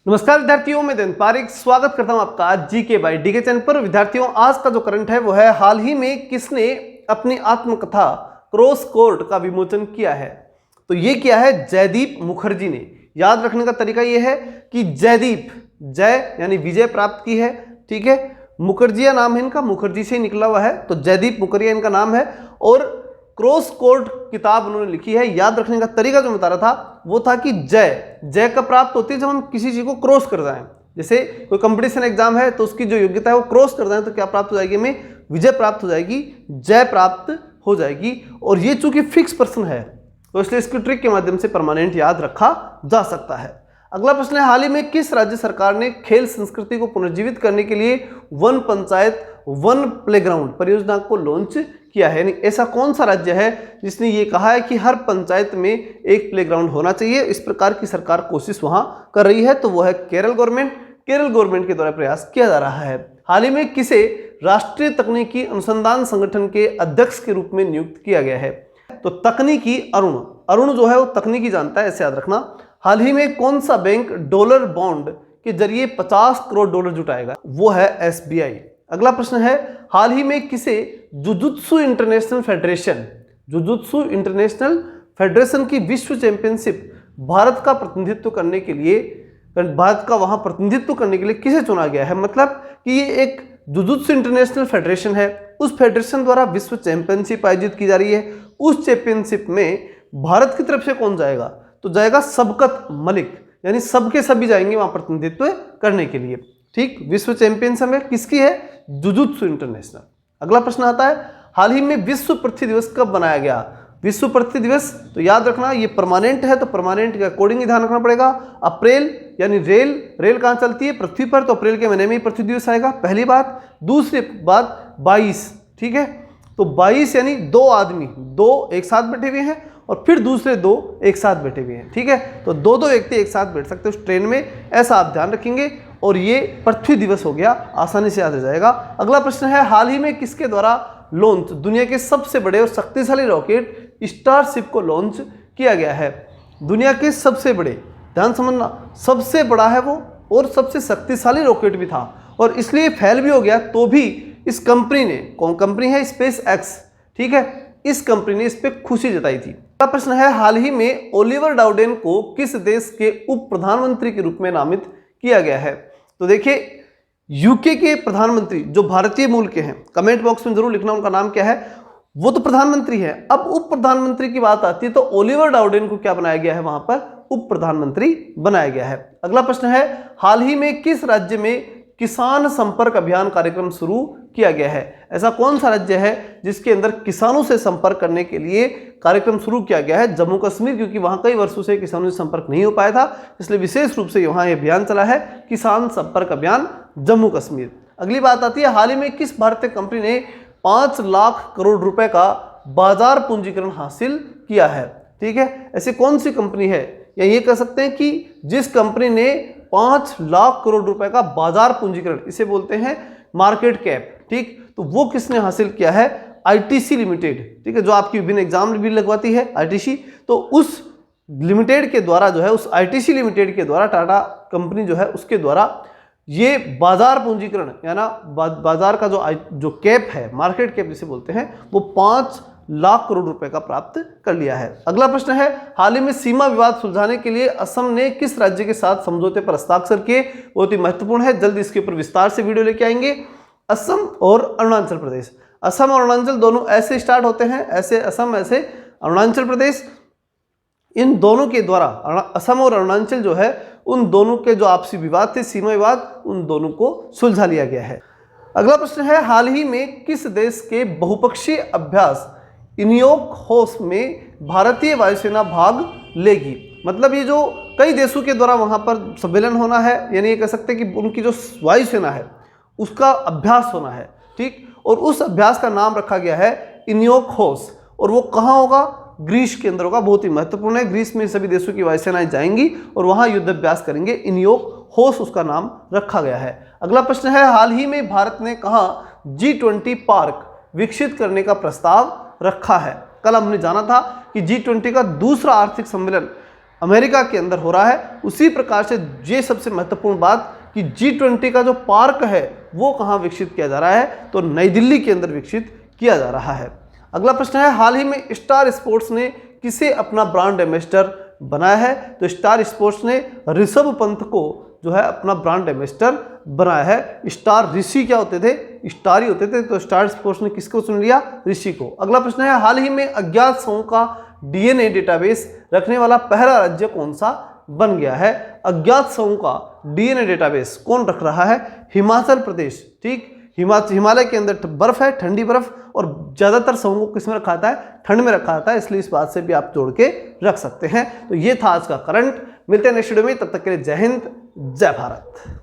नमस्कार विद्यार्थियों, मैं दिन पारिक स्वागत करता हूं आपका आज जीके बाय डीके चैनल पर। विद्यार्थियों, आज का जो करंट है वो है हाल ही में किसने अपनी आत्मकथा क्रॉस कोर्ट का विमोचन किया है। तो ये किया है जयदीप मुखर्जी ने। याद रखने का तरीका ये है कि जयदीप, जय यानी विजय प्राप्त की है, ठीक है। मुखर्जिया नाम है इनका, मुखर्जी से ही निकला हुआ है, तो जयदीप मुखर्जिया इनका नाम है। और क्रॉस कोर्ट किताब उन्होंने लिखी है। याद रखने का तरीका जो बता रहा था वो था कि जय कब प्राप्त होती है, जब हम किसी चीज को क्रॉस कर जाएं। जैसे कोई कंपटीशन एग्जाम है तो उसकी जो योग्यता है वो क्रॉस कर जाए तो क्या प्राप्त हो जाएगी, हमें विजय प्राप्त हो जाएगी, जय प्राप्त हो जाएगी। और ये चूंकि फिक्स पर्सन है तो इसलिए इसकी ट्रिक के माध्यम से परमानेंट याद रखा जा सकता है। अगला प्रश्न है, हाल ही में किस राज्य सरकार ने खेल संस्कृति को पुनर्जीवित करने के लिए वन पंचायत वन प्लेग्राउंड परियोजना को लॉन्च किया है। यानी ऐसा कौन सा राज्य है जिसने ये कहा है कि हर पंचायत में एक प्लेग्राउंड होना चाहिए। इस प्रकार की सरकार कोशिश वहां कर रही है, तो वो है केरल गवर्नमेंट। केरल गवर्नमेंट के द्वारा प्रयास किया जा रहा है। हाल ही में किसे राष्ट्रीय तकनीकी अनुसंधान संगठन के अध्यक्ष के रूप में नियुक्त किया गया है। तो तकनीकी अरुण जो है वो तकनीकी जानता है, ऐसे याद रखना। हाल ही में कौन सा बैंक डॉलर बॉन्ड के जरिए 50 करोड़ डॉलर जुटाएगा, वो है एसबीआई। अगला प्रश्न है, हाल ही में किसे जुजुत्सु इंटरनेशनल फेडरेशन की विश्व चैंपियनशिप भारत का प्रतिनिधित्व करने के लिए किसे चुना गया है। मतलब कि ये एक जुजुत्सु इंटरनेशनल फेडरेशन है, उस फेडरेशन द्वारा विश्व चैंपियनशिप आयोजित की जा रही है। उस चैंपियनशिप में भारत की तरफ से कौन जाएगा, तो जाएगा सबकत मलिक, यानी सबके सभी जाएंगे वहां प्रतिनिधित्व करने के लिए। ठीक, विश्व चैंपियनशिप में किसकी है, जुजुत्सु इंटरनेशनल। अगला प्रश्न आता है, हाल ही में विश्व पृथ्वी दिवस कब बनाया गया। विश्व पृथ्वी दिवस, तो याद रखना ये परमानेंट है, तो परमानेंट के अकॉर्डिंग ही ध्यान रखना पड़ेगा। अप्रैल यानी रेल कहां चलती है, पृथ्वी पर, तो अप्रैल के महीने में ही पृथ्वी दिवस आएगा, पहली बात। दूसरी बात 22, ठीक है, तो 22 यानी दो आदमी, दो एक साथ बैठे हुए हैं और फिर दूसरे दो एक साथ बैठे हुए हैं, ठीक है। तो दो व्यक्ति एक साथ बैठ सकते हैं उस ट्रेन में, ऐसा आप ध्यान रखेंगे। और ये पृथ्वी दिवस हो गया, आसानी से याद हो जाएगा। अगला प्रश्न है, हाल ही में किसके द्वारा लॉन्च दुनिया के सबसे बड़े और शक्तिशाली रॉकेट स्टारशिप को लॉन्च किया गया है। दुनिया के सबसे बड़े, ध्यान समझना, सबसे बड़ा है वो और सबसे शक्तिशाली रॉकेट भी था, और इसलिए फेल भी हो गया तो भी इस कंपनी ने, कौन कंपनी है, स्पेस एक्स, ठीक है, इस कंपनी ने इस पर खुशी जताई थी। अगला प्रश्न है, हाल ही में ओलिवर डाउडेन को किस देश के उप प्रधानमंत्री के रूप में नामित किया गया है। तो देखिए, यूके के प्रधानमंत्री जो भारतीय मूल के हैं, कमेंट बॉक्स में जरूर लिखना उनका नाम क्या है। वो तो प्रधानमंत्री है, अब उप प्रधानमंत्री की बात आती है तो ओलिवर डाउडेन को क्या बनाया गया है, वहां पर उप प्रधानमंत्री बनाया गया है। अगला प्रश्न है, हाल ही में किस राज्य में किसान संपर्क अभियान कार्यक्रम शुरू किया गया है। ऐसा कौन सा राज्य है जिसके अंदर किसानों से संपर्क करने के लिए कार्यक्रम शुरू किया गया है। जम्मू कश्मीर, क्योंकि वहां कई वर्षों से किसानों से संपर्क नहीं हो पाया था, इसलिए विशेष रूप से वहां यह अभियान चला है, किसान संपर्क अभियान जम्मू कश्मीर। अगली बात आती है, हाल ही में किस भारतीय कंपनी ने 5 लाख करोड़ रुपए का बाजार पूंजीकरण हासिल किया है। ठीक है, ऐसी कौन सी कंपनी है, या ये कह सकते हैं कि जिस कंपनी ने 5 लाख करोड़ रुपए का बाजार पूंजीकरण, इसे बोलते हैं मार्केट कैप, ठीक, तो वो किसने हासिल किया है, आईटीसी लिमिटेड, ठीक है, जो आपकी विभिन्न एग्जाम भी लगवाती है आईटीसी। तो उस लिमिटेड के द्वारा जो है, उस आईटीसी लिमिटेड के द्वारा, टाटा कंपनी जो है उसके द्वारा ये बाजार पूंजीकरण, यानी बाजार का जो कैप है, मार्केट कैप जिसे बोलते हैं, वो 5 लाख करोड़ रुपए का प्राप्त कर लिया है। अगला प्रश्न है, हाल ही में सीमा विवाद सुलझाने के लिए असम ने किस राज्य के साथ समझौते पर हस्ताक्षर किए। बहुत ही महत्वपूर्ण है, जल्द इसके ऊपर विस्तार से वीडियो लेके आएंगे। असम और अरुणाचल प्रदेश, असम और अरुणाचल दोनों ऐसे स्टार्ट होते हैं, ऐसे असम ऐसे अरुणाचल प्रदेश, इन दोनों के द्वारा असम और अरुणाचल जो है, उन दोनों के जो आपसी विवाद थे, सीमा विवाद, उन दोनों को सुलझा लिया गया है। अगला प्रश्न है, हाल ही में किस देश के बहुपक्षीय अभ्यास इनियोक होस में भारतीय वायुसेना भाग लेगी। मतलब ये जो कई देशों के द्वारा वहां पर सम्मेलन होना है, यानी ये कह सकते हैं कि उनकी जो वायुसेना है उसका अभ्यास होना है, ठीक, और उस अभ्यास का नाम रखा गया है इनियोक होस, और वो कहाँ होगा, ग्रीस के अंदर होगा। बहुत ही महत्वपूर्ण है, ग्रीस में सभी देशों की वायुसेनाएं जाएंगी और वहां युद्ध अभ्यास करेंगे, इनियोक होस उसका नाम रखा गया है। अगला प्रश्न है, हाल ही में भारत ने कहाँ G20 पार्क विकसित करने का प्रस्ताव रखा है। कल हमने जाना था कि G20 का दूसरा आर्थिक सम्मेलन अमेरिका के अंदर हो रहा है। उसी प्रकार से ये सबसे महत्वपूर्ण बात कि G20 का जो पार्क है वो कहाँ विकसित किया जा रहा है, तो नई दिल्ली के अंदर विकसित किया जा रहा है। अगला प्रश्न है, हाल ही में स्टार स्पोर्ट्स ने किसे अपना ब्रांड एम्बेसडर बनाया है? तो स्टार स्पोर्ट्स ने ऋषभ पंत को जो है अपना ब्रांड एम्बेसडर बनाया है। स्टार ऋषि क्या होते थे? स्टार ही होते थे, तो स्टार स्पोर्ट्स ने किसको चुन लिया? ऋषि को। अगला प्रश्न है, हाल ही में अज्ञात समूह का डीएनए डेटाबेस रखने वाला पहला राज्य कौन सा बन गया है? अज्ञात समूह का डीएनए डेटाबेस कौन रख रहा है? हिमाचल प्रदेश। ठीक, हिमालय के अंदर बर्फ है, ठंडी बर्फ, और ज्यादातर समूह को किस में रखा जाता है? ठंड में रखा जाता है, इसलिए इस बात से भी आप जोड़ के रख सकते हैं। तो ये था आज का करंट। मिलते हैं नेक्स्ट वीडियो में, तब तक के लिए जय हिंद, जय भारत।